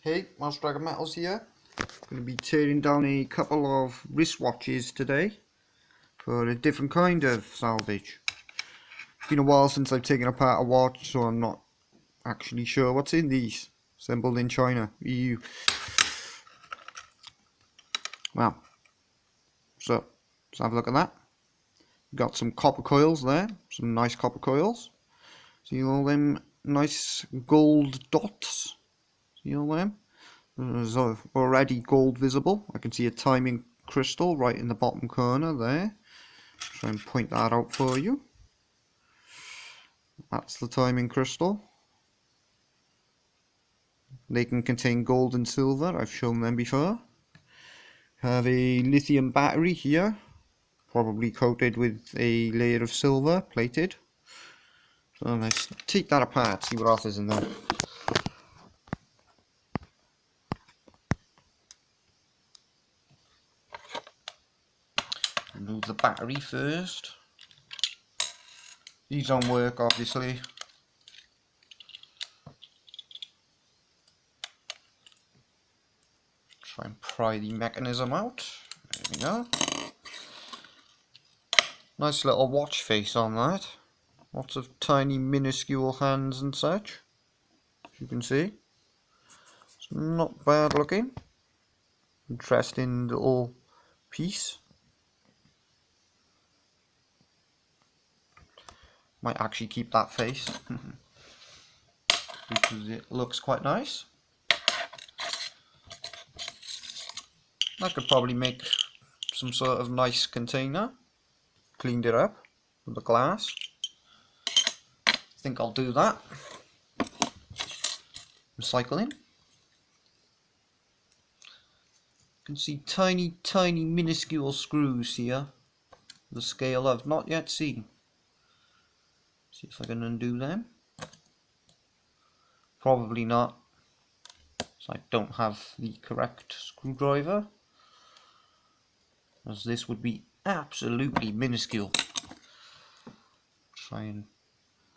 Hey, Master Dragon Metals here. Going to be tearing down a couple of wristwatches today for a different kind of salvage. It's been a while since I've taken apart a watch, so I'm not actually sure what's in these. Assembled in China, EU. Well, so let's have a look at that. Got some copper coils there, some nice copper coils. See all them nice gold dots? See all them? There's already gold visible. I can see a timing crystal right in the bottom corner there. Try and point that out for you. That's the timing crystal. They can contain gold and silver. I've shown them before. Have a lithium battery here, probably coated with a layer of silver, plated. So let's take that apart, see what else is in there. Remove the battery first. These don't work, obviously. Try and pry the mechanism out. There we go. Nice little watch face on that. Lots of tiny minuscule hands and such, as you can see. It's not bad looking. Interesting little piece. Might actually keep that face because it looks quite nice. I could probably make some sort of nice container. Cleaned it up with the glass. I think I'll do that. Recycling. You can see tiny minuscule screws here. The scale I've not yet seen. See if I can undo them. Probably not, so I don't have the correct screwdriver, as this would be absolutely minuscule. Try and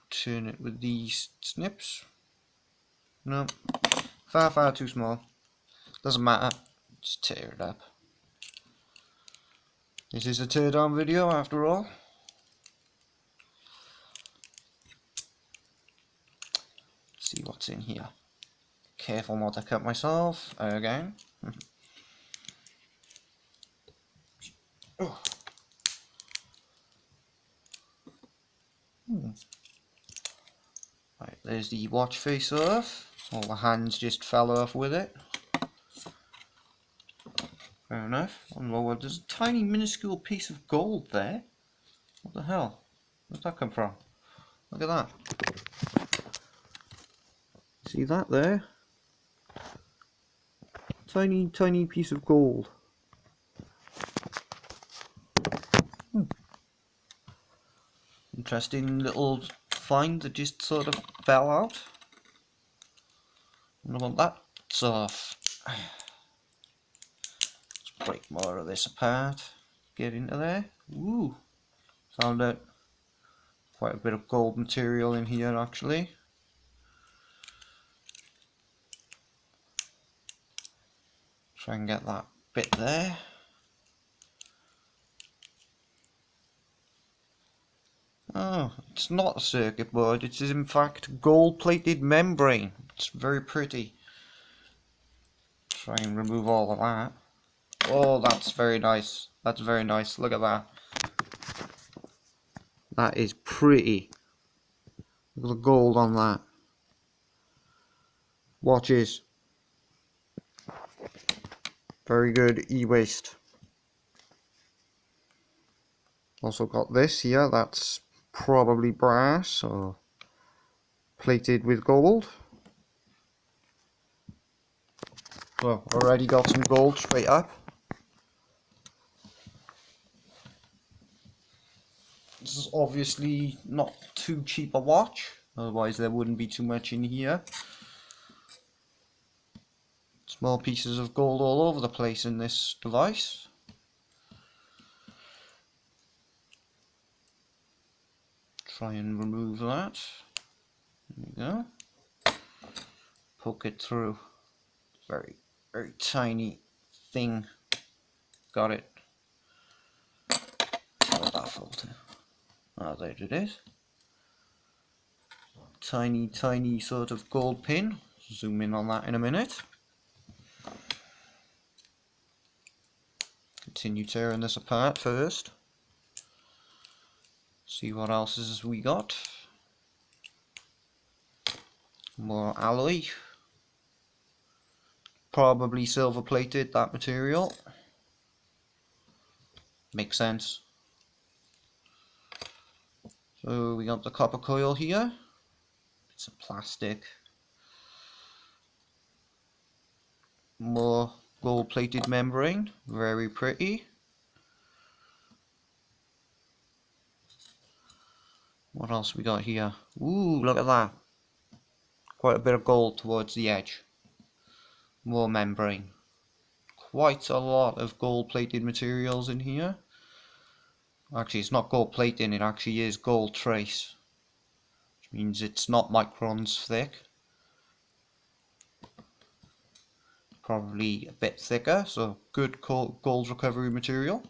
turn it with these snips. No, far too small. Doesn't matter, just tear it up. This is a teardown video after all. Let's see what's in here. Careful not to cut myself again. Oh. Right, there's the watch face off. All the hands just fell off with it. Fair enough. Oh, there's a tiny minuscule piece of gold there. What the hell? Where'd that come from? Look at that. See that there? Tiny piece of gold. Interesting little find that just sort of fell out. I want that off. Let's break more of this apart. Get into there. Ooh, found out quite a bit of gold material in here actually. Try and get that bit there. Oh, it's not a circuit board, it is in fact gold plated membrane. It's very pretty. Try and remove all of that. Oh, that's very nice. That's very nice. Look at that. That is pretty. Look at the gold on that. Watches. Very good e-waste. Also got this here, that's probably brass or plated with gold. Well, already got some gold straight up. This is obviously not too cheap a watch, otherwise there wouldn't be too much in here. Small pieces of gold all over the place in this device. Try and remove that. There we go. Poke it through. very, very tiny thing. Got it. Where's that filter? Ah, there it is. Tiny, tiny sort of gold pin. Zoom in on that in a minute. Continue tearing this apart first. See what else is we got. More alloy. Probably silver plated, that material. Makes sense. So we got the copper coil here. It's a plastic. More gold plated membrane. Very pretty. What else we got here? Ooh, look at that. Quite a bit of gold towards the edge. More membrane. Quite a lot of gold plated materials in here. Actually, it's not gold plating, it actually is gold trace. Which means it's not microns thick. Probably a bit thicker, so good gold recovery material.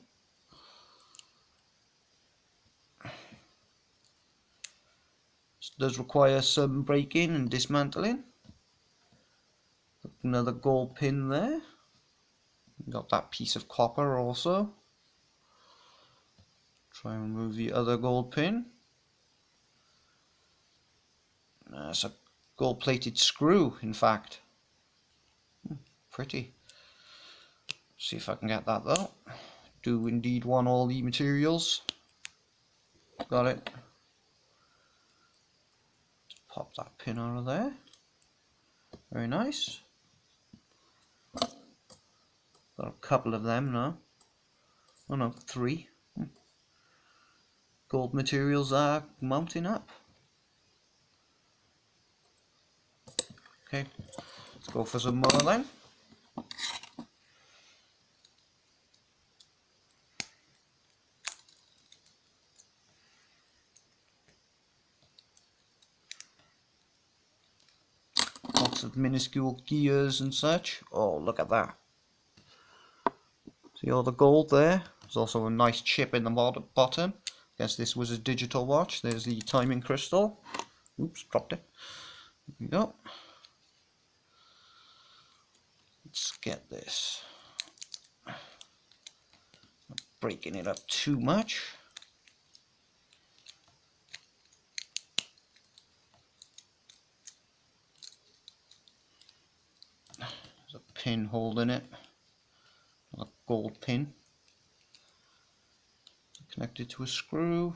This does require some breaking and dismantling. Another gold pin there. Got that piece of copper also. Try and remove the other gold pin. That's a gold plated screw, in fact. Pretty. See if I can get that though. Do indeed want all the materials. Got it. Just pop that pin out of there. Very nice. Got a couple of them now. Oh no, 3. Gold materials are mounting up. Okay, let's go for some more then. Lots of minuscule gears and such. Oh, look at that. See all the gold there? There's also a nice chip in the bottom. Guess this was a digital watch. There's the timing crystal. Oops, dropped it. There we go. Let's get this. Not breaking it up too much. There's a pin holding it. A gold pin. Connected to a screw.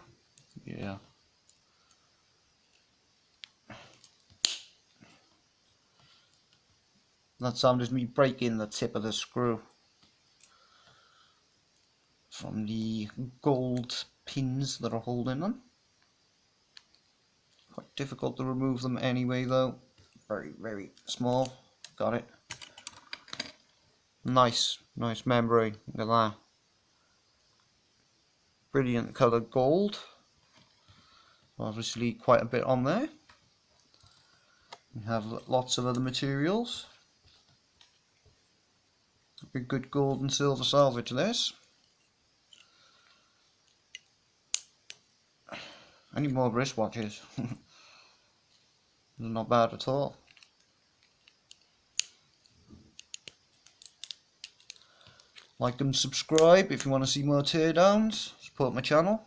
Yeah. That sound is me breaking the tip of the screw from the gold pins that are holding them. Quite difficult to remove them anyway though. Very, very small. Got it. Nice membrane. Look at that. Brilliant coloured gold. Obviously quite a bit on there. We have lots of other materials. A good gold and silver salvage this. I need more wristwatches. Not bad at all. Like and subscribe if you want to see more teardowns. Support my channel.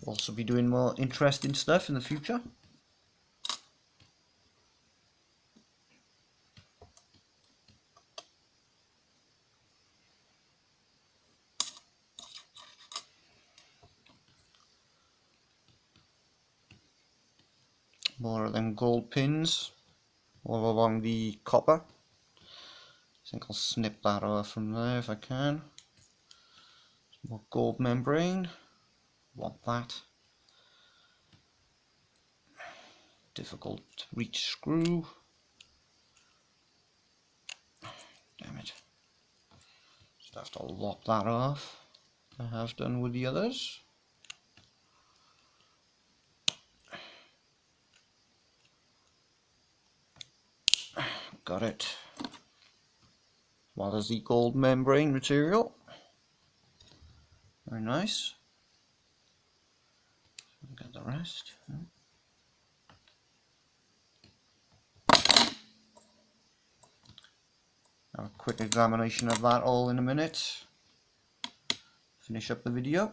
We'll also be doing more interesting stuff in the future. More of them gold pins all along the copper. I think I'll snip that off from there if I can. Some more gold membrane. Want that. Difficult to reach screw. Damn it. Just have to lop that off. I have done with the others. got it, as well as the gold membrane material. Very nice. Get the rest. Have a quick examination of that all in a minute. Finish up the video.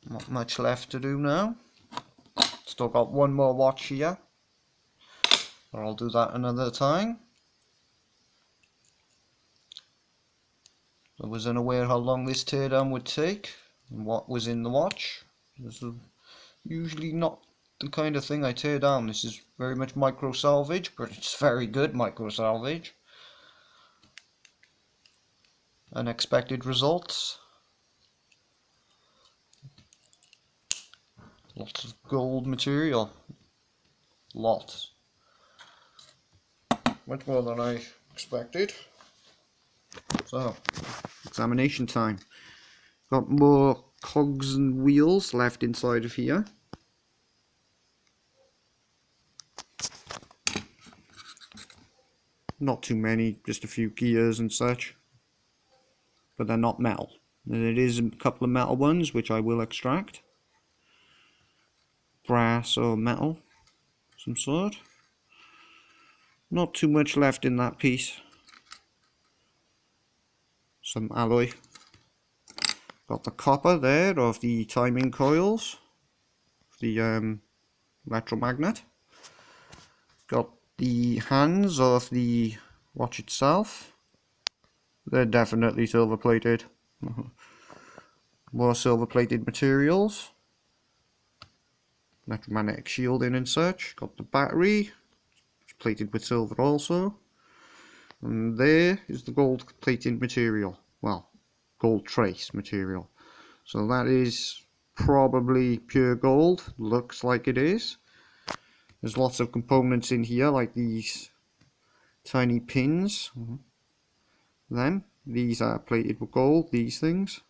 Not much left to do now. Still got one more watch here, but I'll do that another time. I was unaware how long this teardown would take and what was in the watch. This is usually not the kind of thing I tear down. This is very much micro salvage, but it's very good micro salvage. Unexpected results. Lots of gold material. Lots. Much more than I expected. So, examination time. Got more cogs and wheels left inside of here. Not too many, just a few gears and such. But they're not metal. There is a couple of metal ones which I will extract. Brass or metal, some sort. Not too much left in that piece. Some alloy. Got the copper there of the timing coils, the electromagnet. Got the hands of the watch itself. They're definitely silver plated. More silver plated materials. Electromagnetic shielding and such. Got the battery, it's plated with silver also. And there is the gold plated material. Well, gold trace material. So that is probably pure gold. Looks like it is. There's lots of components in here, like these tiny pins. These are plated with gold, these things.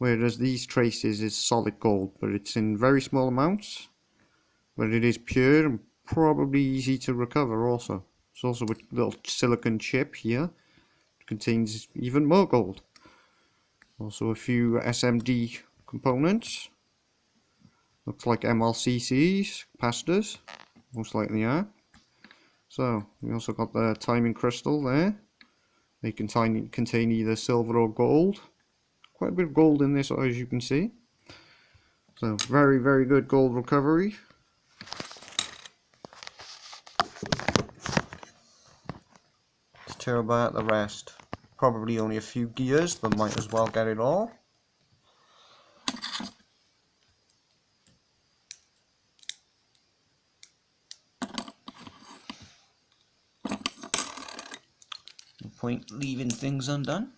Whereas these traces is solid gold, but it's in very small amounts. But it is pure and probably easy to recover also. It's also a little silicon chip here. It contains even more gold. Also a few SMD components. Looks like MLCCs, capacitors. Most likely are. So, we also got the timing crystal there. They contain either silver or gold. Quite a bit of gold in this, as you can see. So, very, very good gold recovery. Let's tear about the rest. Probably only a few gears, but might as well get it all. No point leaving things undone.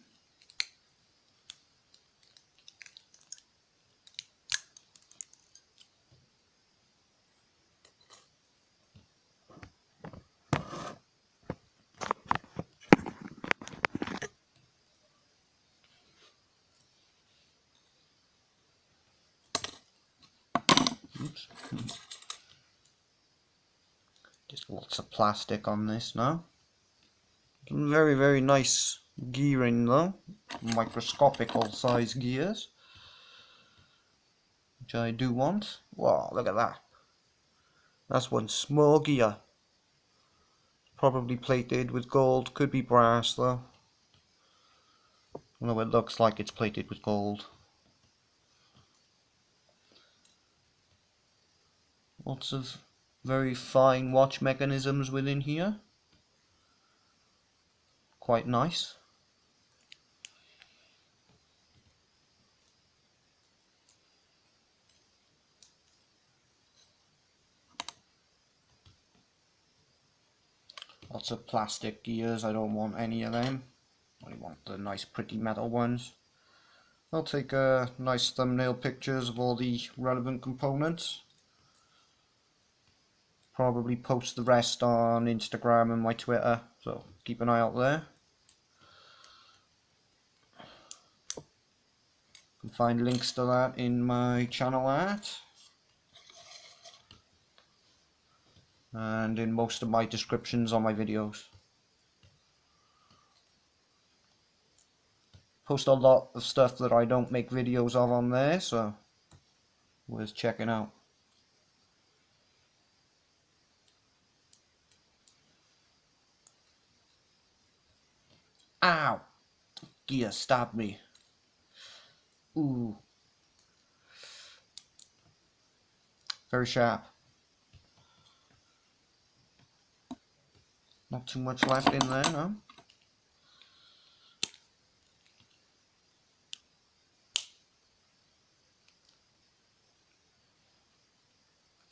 Oops. Just lots of plastic on this now. Some very, very nice gearing though. Microscopical size gears. Which I do want. Wow, look at that. That's one small gear. Probably plated with gold. Could be brass though. Although it looks like it's plated with gold. Lots of very fine watch mechanisms within here. Quite nice. Lots of plastic gears, I don't want any of them. I want the nice pretty metal ones. I'll take nice thumbnail pictures of all the relevant components. Probably post the rest on Instagram and my Twitter, so keep an eye out there. You can find links to that in my channel art and in most of my descriptions on my videos. Post a lot of stuff that I don't make videos of on there, so worth checking out. Ow! Gear stabbed me. Ooh. Very sharp. Not too much left in there, no.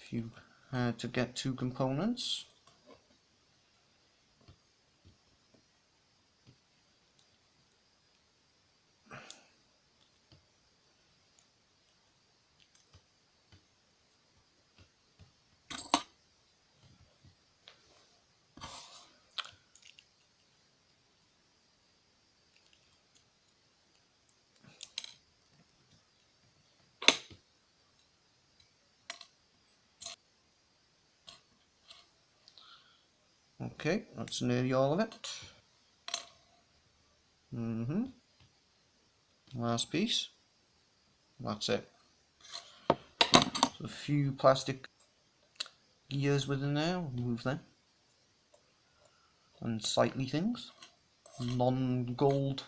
If you had to get 2 components. Okay, that's nearly all of it. Last piece. That's it. So a few plastic gears within there, we'll move them. Unsightly things. Non-gold.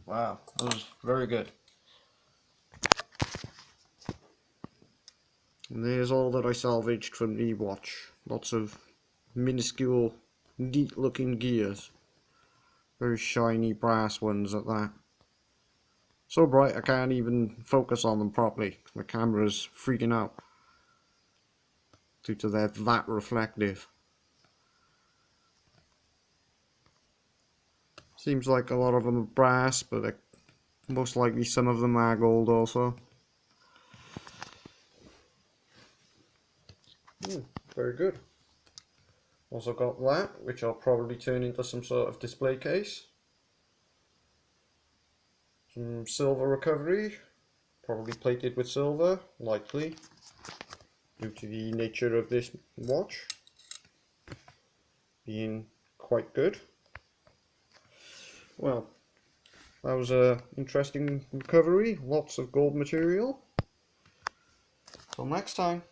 Wow, that was very good. And there's all that I salvaged from the watch. Lots of minuscule, neat looking gears. Very shiny brass ones at that. So bright I can't even focus on them properly. My camera's freaking out due to that reflective. Seems like a lot of them are brass, but most likely some of them are gold also. Very good. Also got that, which I'll probably turn into some sort of display case. Some silver recovery, probably plated with silver, likely, due to the nature of this watch being quite good. Well, that was an interesting recovery, lots of gold material. Till next time.